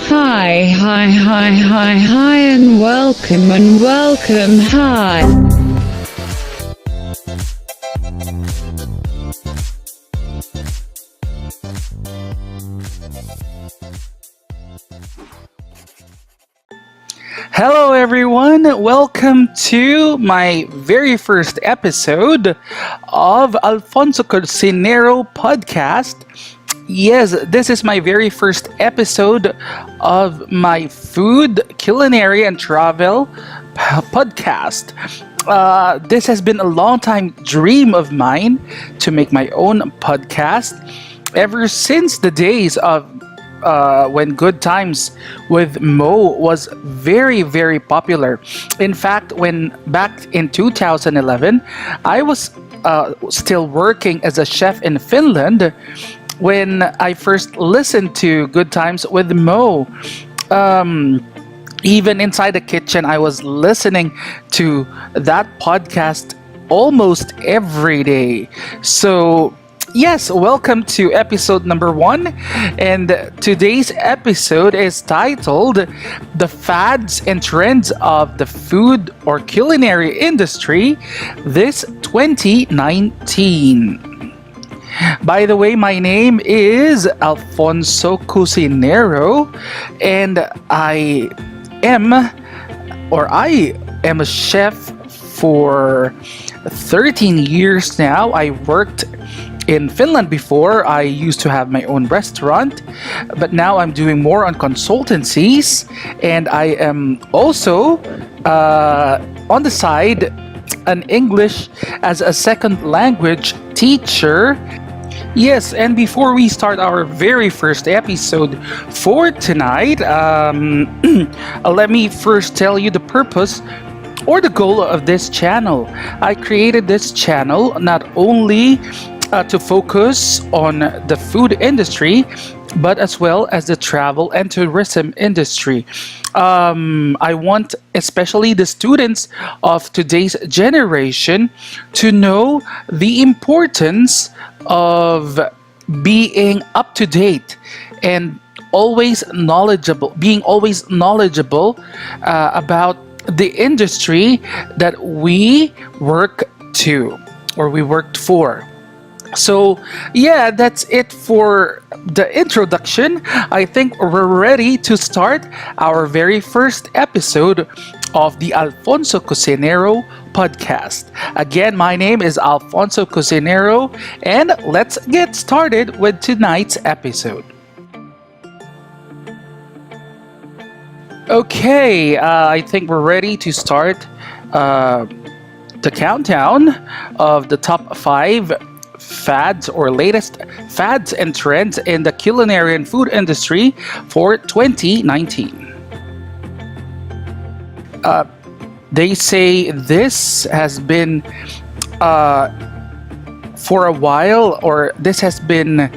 Hi, and welcome, hi. Hello, everyone. Welcome to my very first episode of Alfonso Cocinero podcast. Yes, this is my very first episode of my food, culinary, and travel podcast. This has been a long time dream of mine to make my own podcast ever since the days of when Good Times with Mo was very popular. In fact, when back in 2011, I was still working as a chef in Finland when I first listened to Good Times with Mo. Even inside the kitchen, I was listening to that podcast almost every day. So, yes, welcome to episode number 1. And today's episode is titled The Fads and Trends of the Food or Culinary Industry This 2019. By the way, my name is Alfonso Cocinero, and I am a chef for 13 years now. I worked in Finland before. I used to have my own restaurant, but now I'm doing more on consultancies, and I am also on the side an English as a second language teacher. Yes, and before we start our very first episode for tonight, let me first tell you the purpose or the goal of this channel. I created this channel not only to focus on the food industry, but as well as the travel and tourism industry. I want especially the students of today's generation to know the importance of being up to date and being always knowledgeable about the industry that we work to or we worked for. So, yeah, that's it for the introduction. I think we're ready to start our very first episode of the Alfonso Cocinero podcast. Again, my name is Alfonso Cocinero, and let's get started with tonight's episode. Okay, I think we're ready to start the countdown of the top 5 fads or latest fads and trends in the culinary and food industry for 2019. They say this has been for a while, or this has been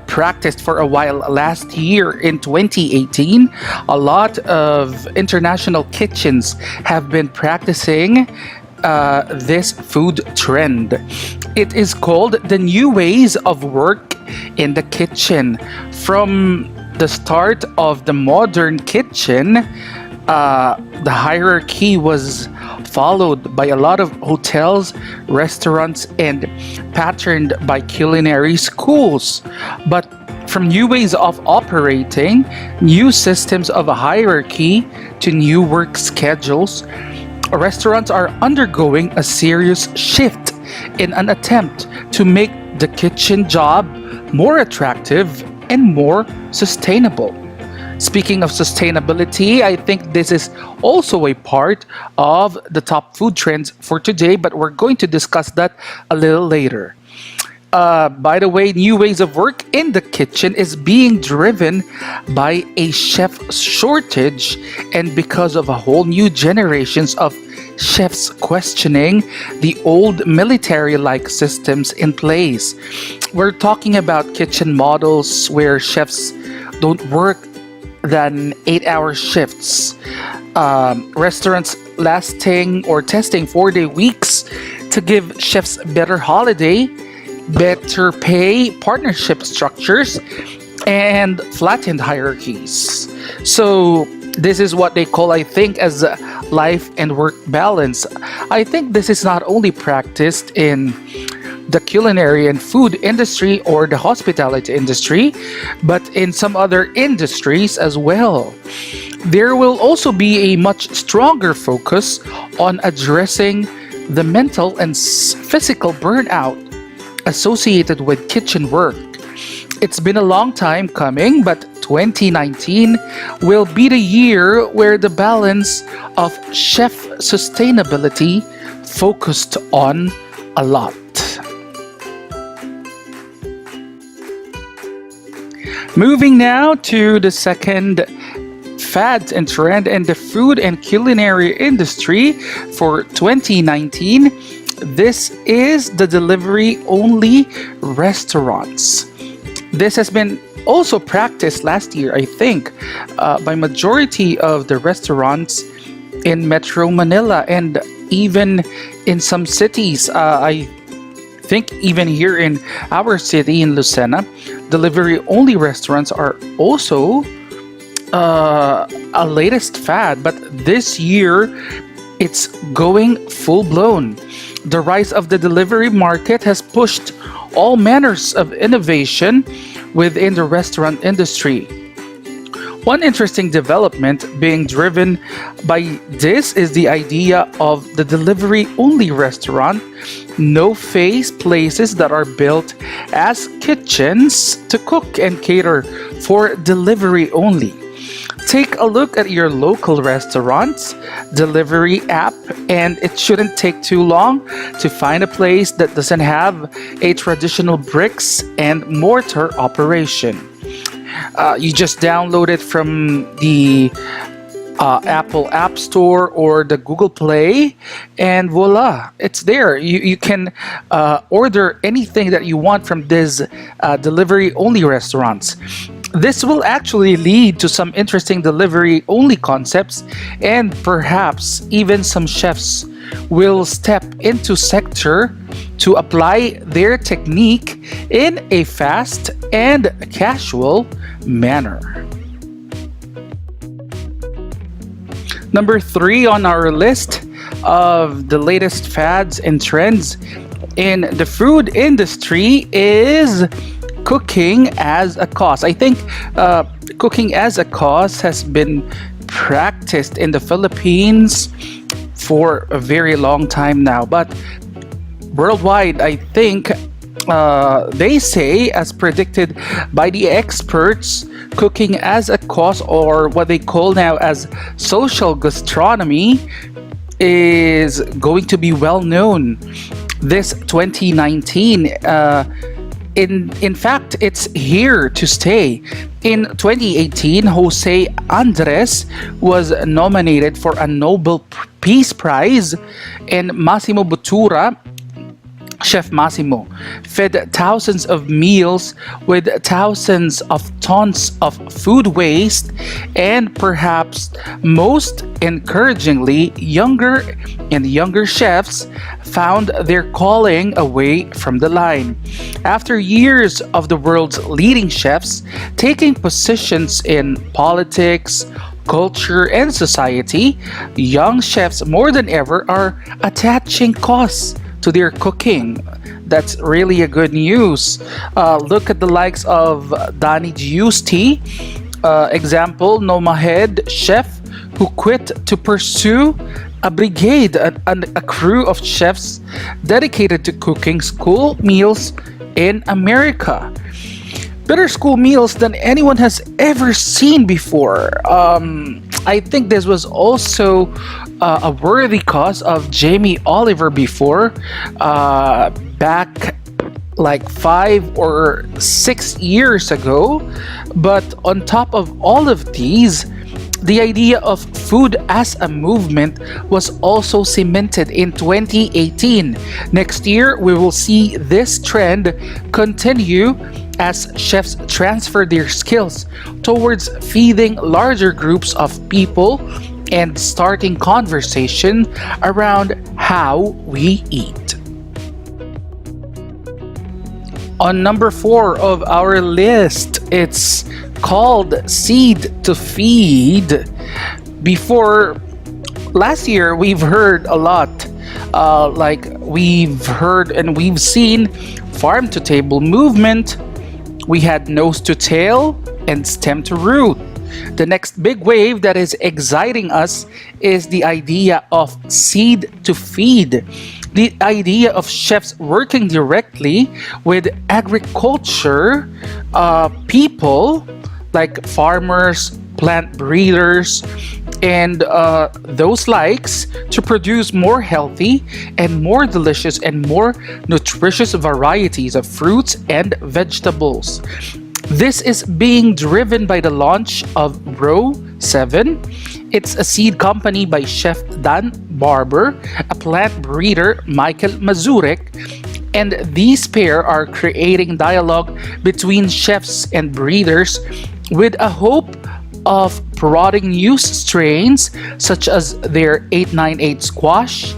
practiced for a while. Last year in 2018, a lot of international kitchens have been practicing this food trend. It is called the new ways of work in the kitchen. From the start of the modern kitchen, the hierarchy was followed by a lot of hotels, restaurants, and patterned by culinary schools. But from new ways of operating, new systems of a hierarchy, to new work schedules, restaurants are undergoing a serious shift in an attempt to make the kitchen job more attractive and more sustainable. Speaking of sustainability, I think this is also a part of the top food trends for today, but we're going to discuss that a little later. By the way, new ways of work in the kitchen is being driven by a chef shortage and because of a whole new generations of chefs questioning the old military-like systems in place. We're talking about kitchen models where chefs don't work than 8-hour shifts, restaurants lasting or testing 4-day weeks to give chefs better holiday, better pay, partnership structures, and flattened hierarchies. So this is what they call, I think, as life and work balance. I think this is not only practiced in the culinary and food industry or the hospitality industry, but in some other industries as well. There will also be a much stronger focus on addressing the mental and physical burnout associated with kitchen work. It's been a long time coming, but 2019 will be the year where the balance of chef sustainability focused on a lot. Moving now to the second fads and trend in the food and culinary industry for 2019. This is the delivery only restaurants. This has been also practiced last year, I think, by majority of the restaurants in Metro Manila and even in some cities. I think even here in our city in Lucena, delivery only restaurants are also a latest fad, but this year it's going full blown. The rise of the delivery market has pushed all manners of innovation within the restaurant industry. One interesting development being driven by this is the idea of the delivery only restaurant, no face places that are built as kitchens to cook and cater for delivery only. Take a look at your local restaurant's delivery app, and it shouldn't take too long to find a place that doesn't have a traditional bricks and mortar operation. You just download it from the Apple App Store or the Google Play, and voila, it's there. You can order anything that you want from these delivery only restaurants. This will actually lead to some interesting delivery only concepts, and perhaps even some chefs will step into sector to apply their technique in a fast and casual manner. Number 3 on our list of the latest fads and trends in the food industry is cooking as a cause. I think cooking as a cause has been practiced in the Philippines for a very long time now, but worldwide, I think they say, as predicted by the experts, cooking as a cause, or what they call now as social gastronomy, is going to be well known this 2019. In fact, it's here to stay. In 2018, Jose Andres was nominated for a Nobel Peace Prize, and Massimo Bottura, Chef Massimo, fed thousands of meals with thousands of tons of food waste, and perhaps most encouragingly, younger and younger chefs found their calling away from the line. After years of the world's leading chefs taking positions in politics, culture, and society, young chefs more than ever are attaching costs to their cooking. That's really a good news. Look at the likes of Danny Giusti, example, Noma head chef who quit to pursue a brigade, a crew of chefs dedicated to cooking school meals in America. Better school meals than anyone has ever seen before. I think this was also a worthy cause of Jamie Oliver before, back like 5 or 6 years ago. But on top of all of these, the idea of food as a movement was also cemented in 2018. Next year, we will see this trend continue as chefs transfer their skills towards feeding larger groups of people and starting conversation around how we eat. On number 4 of our list, it's called Seed to Feed. Before last year, we've heard a lot. Like we've heard and we've seen farm to table movement. We had nose to tail and stem to root. The next big wave that is exciting us is the idea of seed to feed. The idea of chefs working directly with agriculture people like farmers, plant breeders, and those likes to produce more healthy and more delicious and more nutritious varieties of fruits and vegetables. This is being driven by the launch of Row 7. It's a seed company by Chef Dan Barber, a plant breeder Michael Mazurek, and these pair are creating dialogue between chefs and breeders with a hope of promoting new strains such as their 898 squash.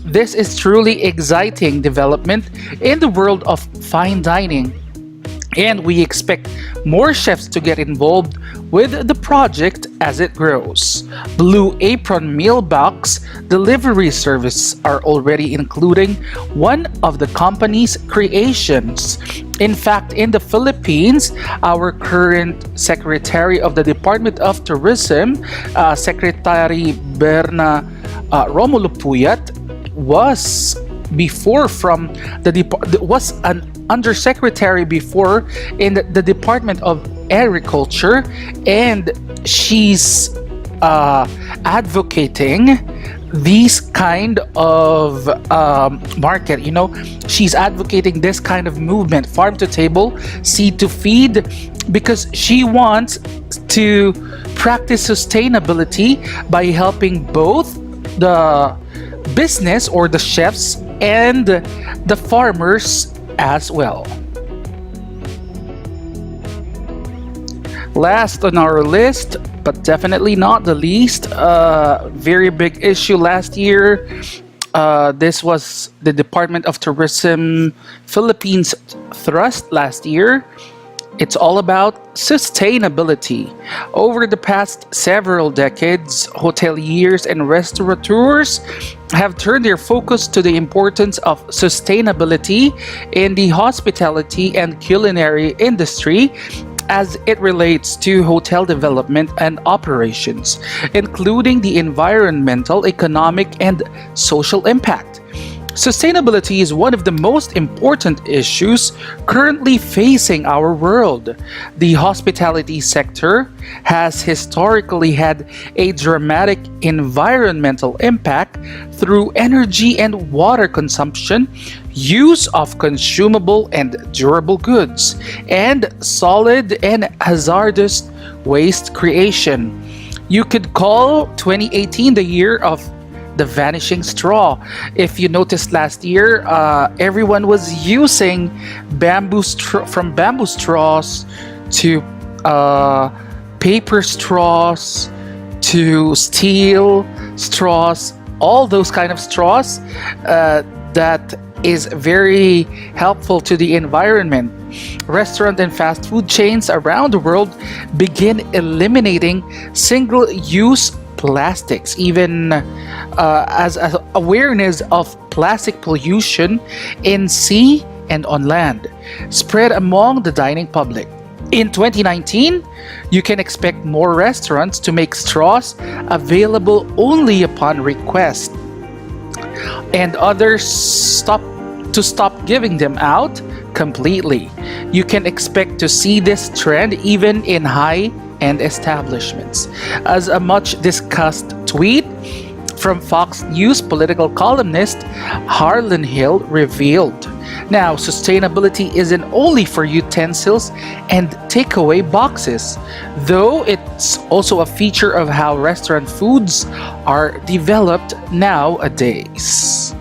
This is truly exciting development in the world of fine dining, and we expect more chefs to get involved with the project as it grows. Blue Apron mailbox delivery service are already including one of the company's creations. In fact, in the Philippines, our current Secretary of the Department of Tourism, Secretary Berna Romulo Puyat, was before from was an undersecretary before in the Department of Agriculture, and she's advocating these kind of market. She's advocating this kind of movement, farm to table, seed to feed, because she wants to practice sustainability by helping both the business or the chefs and the farmers as well. Last on our list, but definitely not the least, very big issue last year. This was the Department of Tourism Philippines thrust last year. It's all about sustainability. Over the past several decades, hoteliers and restaurateurs have turned their focus to the importance of sustainability in the hospitality and culinary industry as it relates to hotel development and operations, including the environmental, economic, and social impact. Sustainability is one of the most important issues currently facing our world. The hospitality sector has historically had a dramatic environmental impact through energy and water consumption, use of consumable and durable goods, and solid and hazardous waste creation. You could call 2018 the year of the vanishing straw. If you noticed last year, everyone was using from bamboo straws to paper straws to steel straws, all those kind of straws that is very helpful to the environment. Restaurant and fast food chains around the world begin eliminating single-use plastics, even as awareness of plastic pollution in sea and on land spread among the dining public. In 2019, you can expect more restaurants to make straws available only upon request, and others stop giving them out completely. You can expect to see this trend even in high-end establishments, as a much discussed tweet from Fox News political columnist Harlan Hill revealed. Now, sustainability isn't only for utensils and takeaway boxes, though it's also a feature of how restaurant foods are developed nowadays.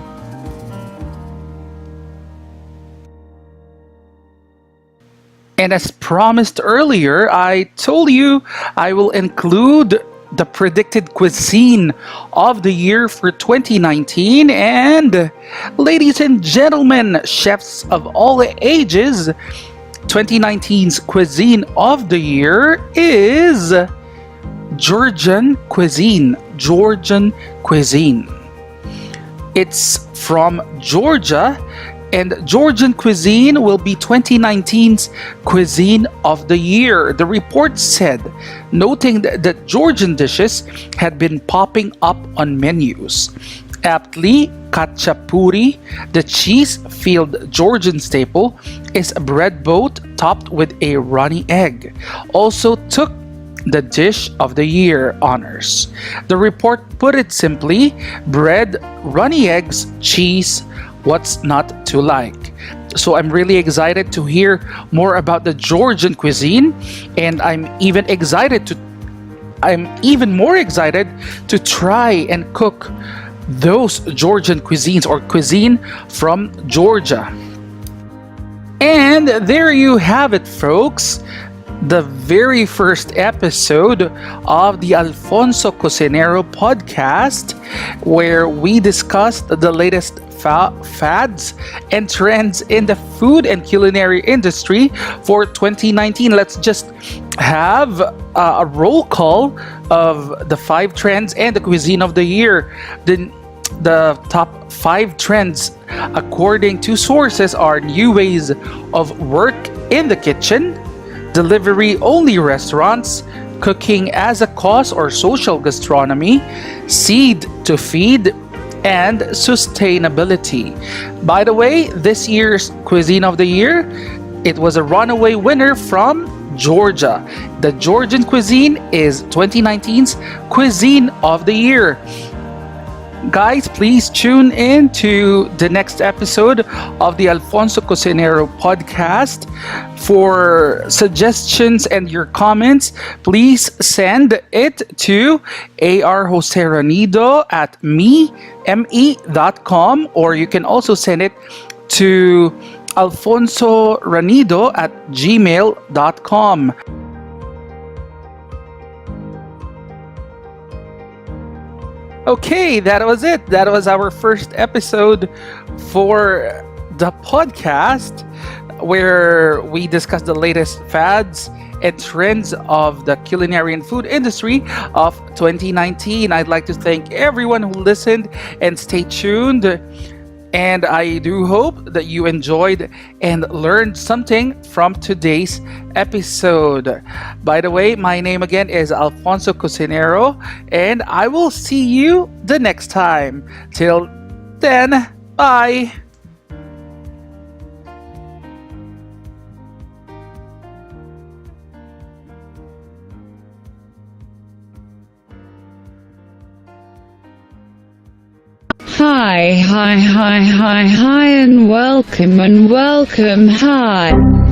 And as promised earlier, I told you I will include the predicted cuisine of the year for 2019. And ladies and gentlemen, chefs of all ages, 2019's cuisine of the year is Georgian cuisine. Georgian cuisine. It's from Georgia, and Georgian cuisine will be 2019's cuisine of the year. The report said, noting that Georgian dishes had been popping up on menus. Aptly, khachapuri, the cheese-filled Georgian staple, is a bread boat topped with a runny egg, also took the dish of the year honors. The report put it simply, bread, runny eggs, cheese, what's not to like? So I'm really excited to hear more about the Georgian cuisine, and I'm even more excited to try and cook those Georgian cuisines or cuisine from Georgia. And there you have it, folks. The very first episode of the Alfonso Cocinero podcast, where we discussed the latest fads and trends in the food and culinary industry for 2019. Let's just have a roll call of the 5 trends and the cuisine of the year. The top 5 trends, according to sources, are new ways of work in the kitchen, delivery-only restaurants, cooking as a cause or social gastronomy, seed to feed, and sustainability. By the way, this year's Cuisine of the Year, it was a runaway winner from Georgia. The Georgian cuisine is 2019's Cuisine of the Year. Guys, please tune in to the next episode of the Alfonso Cocinero podcast. For suggestions and your comments, please send it to arjoseranido@me.com, or you can also send it to alfonsoranido@gmail.com. Okay, that was it. That was our first episode for the podcast, where we discussed the latest fads and trends of the culinary and food industry of 2019. I'd like to thank everyone who listened and stay tuned. And I do hope that you enjoyed and learned something from today's episode. By the way, my name again is Alfonso Cocinero, and I will see you the next time. Till then, bye! Hi, and welcome, hi.